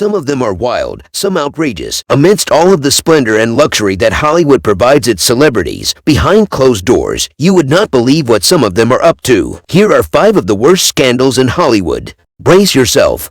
Some of them are wild, some outrageous. Amidst all of the splendor and luxury that Hollywood provides its celebrities, behind closed doors, you would not believe what some of them are up to. Here are 5 of the worst scandals in Hollywood. Brace yourself.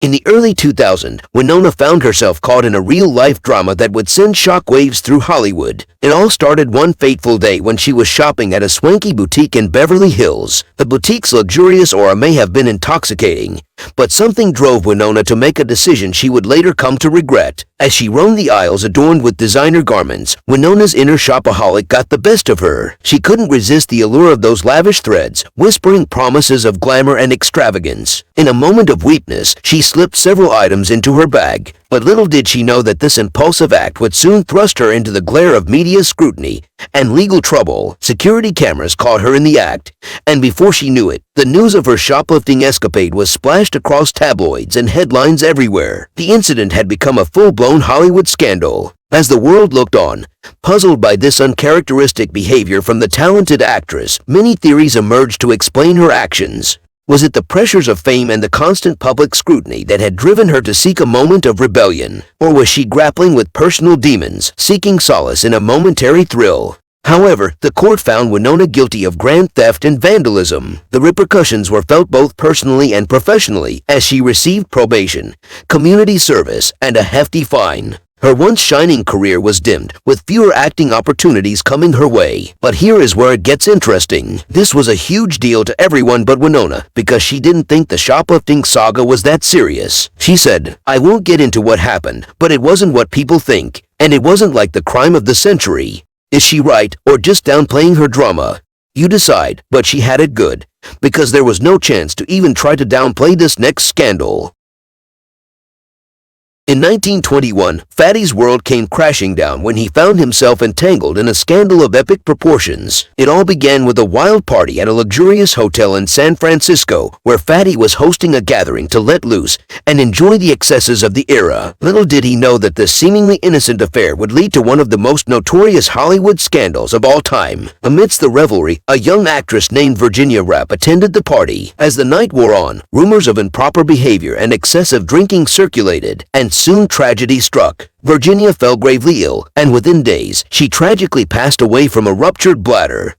In the early 2000s, Winona found herself caught in a real-life drama that would send shockwaves through Hollywood. It all started one fateful day when she was shopping at a swanky boutique in Beverly Hills. The boutique's luxurious aura may have been intoxicating, but something drove Winona to make a decision she would later come to regret. As she roamed the aisles adorned with designer garments, Winona's inner shopaholic got the best of her. She couldn't resist the allure of those lavish threads, whispering promises of glamour and extravagance. In a moment of weakness, she slipped several items into her bag, but little did she know that this impulsive act would soon thrust her into the glare of media scrutiny and legal trouble. Security cameras caught her in the act, and before she knew it, the news of her shoplifting escapade was splashed across tabloids and headlines everywhere. The incident had become a full-blown Hollywood scandal. As the world looked on, puzzled by this uncharacteristic behavior from the talented actress, many theories emerged to explain her actions. Was it the pressures of fame and the constant public scrutiny that had driven her to seek a moment of rebellion? Or was she grappling with personal demons, seeking solace in a momentary thrill? However, the court found Winona guilty of grand theft and vandalism. The repercussions were felt both personally and professionally as she received probation, community service, and a hefty fine. Her once shining career was dimmed, with fewer acting opportunities coming her way. But here is where it gets interesting. This was a huge deal to everyone but Winona, because she didn't think the shoplifting saga was that serious. She said, "I won't get into what happened, but it wasn't what people think, and it wasn't like the crime of the century." Is she right, or just downplaying her drama? You decide, but she had it good, because there was no chance to even try to downplay this next scandal. In 1921, Fatty's world came crashing down when he found himself entangled in a scandal of epic proportions. It all began with a wild party at a luxurious hotel in San Francisco, where Fatty was hosting a gathering to let loose and enjoy the excesses of the era. Little did he know that this seemingly innocent affair would lead to one of the most notorious Hollywood scandals of all time. Amidst the revelry, a young actress named Virginia Rapp attended the party. As the night wore on, rumors of improper behavior and excessive drinking circulated, and soon tragedy struck. Virginia fell gravely ill, and within days, she tragically passed away from a ruptured bladder.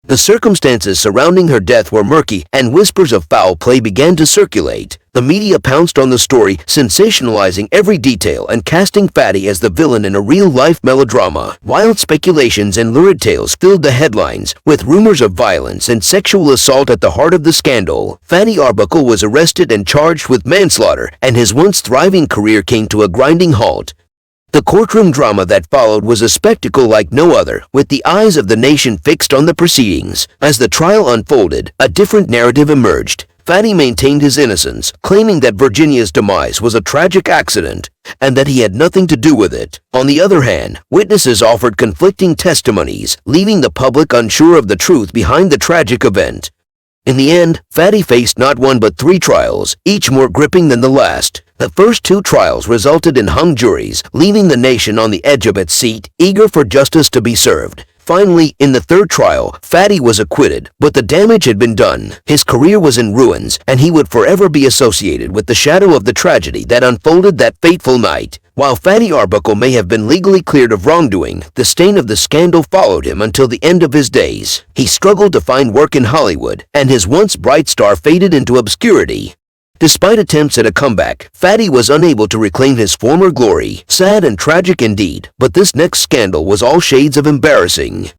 The circumstances surrounding her death were murky, and whispers of foul play began to circulate. The media pounced on the story, sensationalizing every detail and casting Fatty as the villain in a real-life melodrama. Wild speculations and lurid tales filled the headlines, with rumors of violence and sexual assault at the heart of the scandal. Fatty Arbuckle was arrested and charged with manslaughter, and his once thriving career came to a grinding halt. The courtroom drama that followed was a spectacle like no other, with the eyes of the nation fixed on the proceedings. As the trial unfolded, a different narrative emerged. Fatty maintained his innocence, claiming that Virginia's demise was a tragic accident and that he had nothing to do with it. On the other hand, witnesses offered conflicting testimonies, leaving the public unsure of the truth behind the tragic event. In the end, Fatty faced not one but 3 trials, each more gripping than the last. The first 2 trials resulted in hung juries, leaving the nation on the edge of its seat, eager for justice to be served. Finally, in the 3rd trial, Fatty was acquitted, but the damage had been done. His career was in ruins, and he would forever be associated with the shadow of the tragedy that unfolded that fateful night. While Fatty Arbuckle may have been legally cleared of wrongdoing, the stain of the scandal followed him until the end of his days. He struggled to find work in Hollywood, and his once bright star faded into obscurity. Despite attempts at a comeback, Fatty was unable to reclaim his former glory. Sad and tragic indeed, but this next scandal was all shades of embarrassing.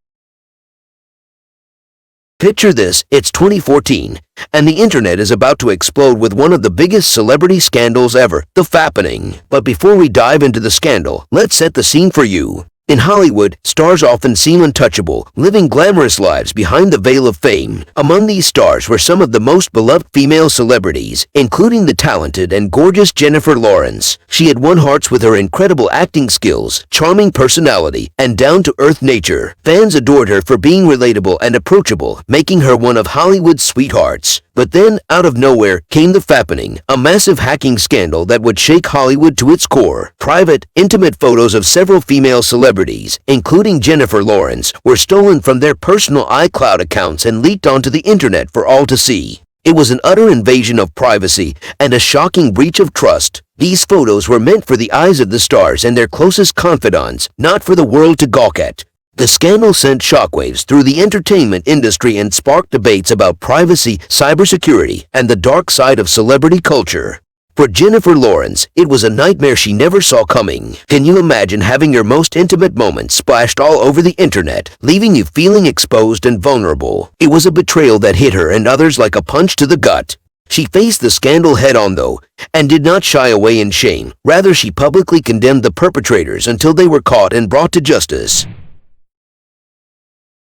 Picture this, it's 2014, and the internet is about to explode with one of the biggest celebrity scandals ever, the fappening. But before we dive into the scandal, let's set the scene for you. In Hollywood, stars often seem untouchable, living glamorous lives behind the veil of fame. Among these stars were some of the most beloved female celebrities, including the talented and gorgeous Jennifer Lawrence. She had won hearts with her incredible acting skills, charming personality, and down-to-earth nature. Fans adored her for being relatable and approachable, making her one of Hollywood's sweethearts. But then, out of nowhere, came the fappening, a massive hacking scandal that would shake Hollywood to its core. Private, intimate photos of several female celebrities, including Jennifer Lawrence, were stolen from their personal iCloud accounts and leaked onto the internet for all to see. It was an utter invasion of privacy and a shocking breach of trust. These photos were meant for the eyes of the stars and their closest confidants, not for the world to gawk at. The scandal sent shockwaves through the entertainment industry and sparked debates about privacy, cybersecurity, and the dark side of celebrity culture. For Jennifer Lawrence, it was a nightmare she never saw coming. Can you imagine having your most intimate moments splashed all over the internet, leaving you feeling exposed and vulnerable? It was a betrayal that hit her and others like a punch to the gut. She faced the scandal head-on, though, and did not shy away in shame. Rather, she publicly condemned the perpetrators until they were caught and brought to justice.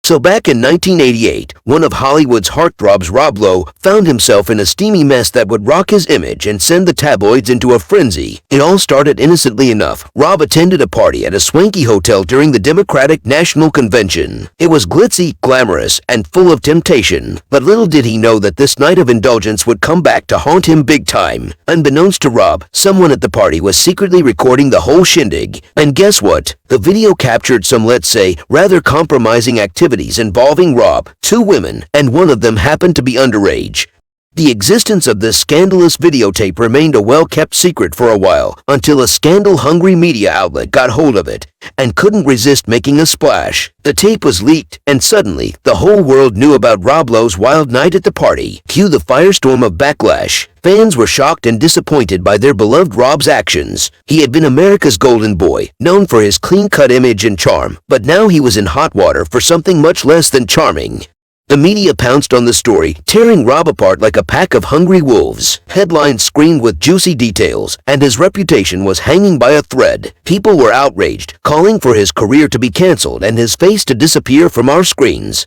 So back in 1988, one of Hollywood's heartthrobs, Rob Lowe, found himself in a steamy mess that would rock his image and send the tabloids into a frenzy. It all started innocently enough. Rob attended a party at a swanky hotel during the Democratic National Convention. It was glitzy, glamorous, and full of temptation, but little did he know that this night of indulgence would come back to haunt him big time. Unbeknownst to Rob, someone at the party was secretly recording the whole shindig. And guess what? The video captured some, let's say, rather compromising activities involving Rob, 2 women, and one of them happened to be underage. The existence of this scandalous videotape remained a well-kept secret for a while, until a scandal-hungry media outlet got hold of it and couldn't resist making a splash. The tape was leaked, and suddenly, the whole world knew about Rob Lowe's wild night at the party. Cue the firestorm of backlash. Fans were shocked and disappointed by their beloved Rob's actions. He had been America's golden boy, known for his clean-cut image and charm, but now he was in hot water for something much less than charming. The media pounced on the story, tearing Rob apart like a pack of hungry wolves. Headlines screamed with juicy details, and his reputation was hanging by a thread. People were outraged, calling for his career to be canceled and his face to disappear from our screens.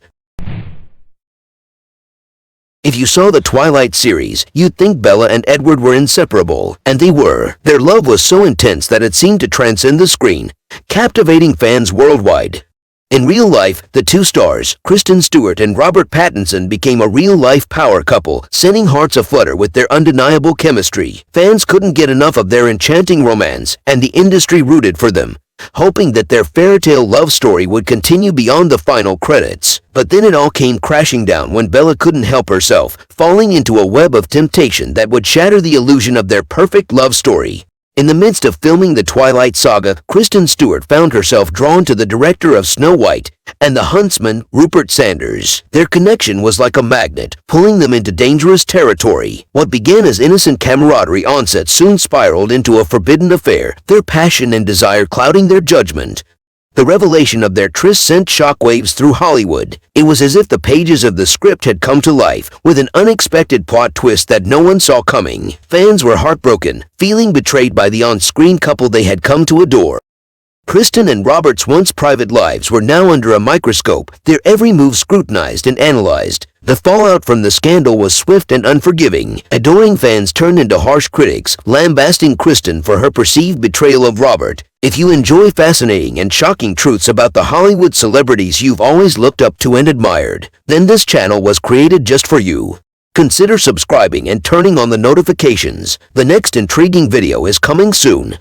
If you saw the Twilight series, you'd think Bella and Edward were inseparable, and they were. Their love was so intense that it seemed to transcend the screen, captivating fans worldwide. In real life, the 2 stars, Kristen Stewart and Robert Pattinson, became a real-life power couple, sending hearts aflutter with their undeniable chemistry. Fans couldn't get enough of their enchanting romance, and the industry rooted for them, hoping that their fairy-tale love story would continue beyond the final credits. But then it all came crashing down when Bella couldn't help herself, falling into a web of temptation that would shatter the illusion of their perfect love story. In the midst of filming the Twilight saga, Kristen Stewart found herself drawn to the director of Snow White and the huntsman, Rupert Sanders. Their connection was like a magnet, pulling them into dangerous territory. What began as innocent camaraderie on set soon spiraled into a forbidden affair, their passion and desire clouding their judgment. The revelation of their tryst sent shockwaves through Hollywood. It was as if the pages of the script had come to life, with an unexpected plot twist that no one saw coming. Fans were heartbroken, feeling betrayed by the on-screen couple they had come to adore. Kristen and Robert's once private lives were now under a microscope, their every move scrutinized and analyzed. The fallout from the scandal was swift and unforgiving. Adoring fans turned into harsh critics, lambasting Kristen for her perceived betrayal of Robert. If you enjoy fascinating and shocking truths about the Hollywood celebrities you've always looked up to and admired, then this channel was created just for you. Consider subscribing and turning on the notifications. The next intriguing video is coming soon.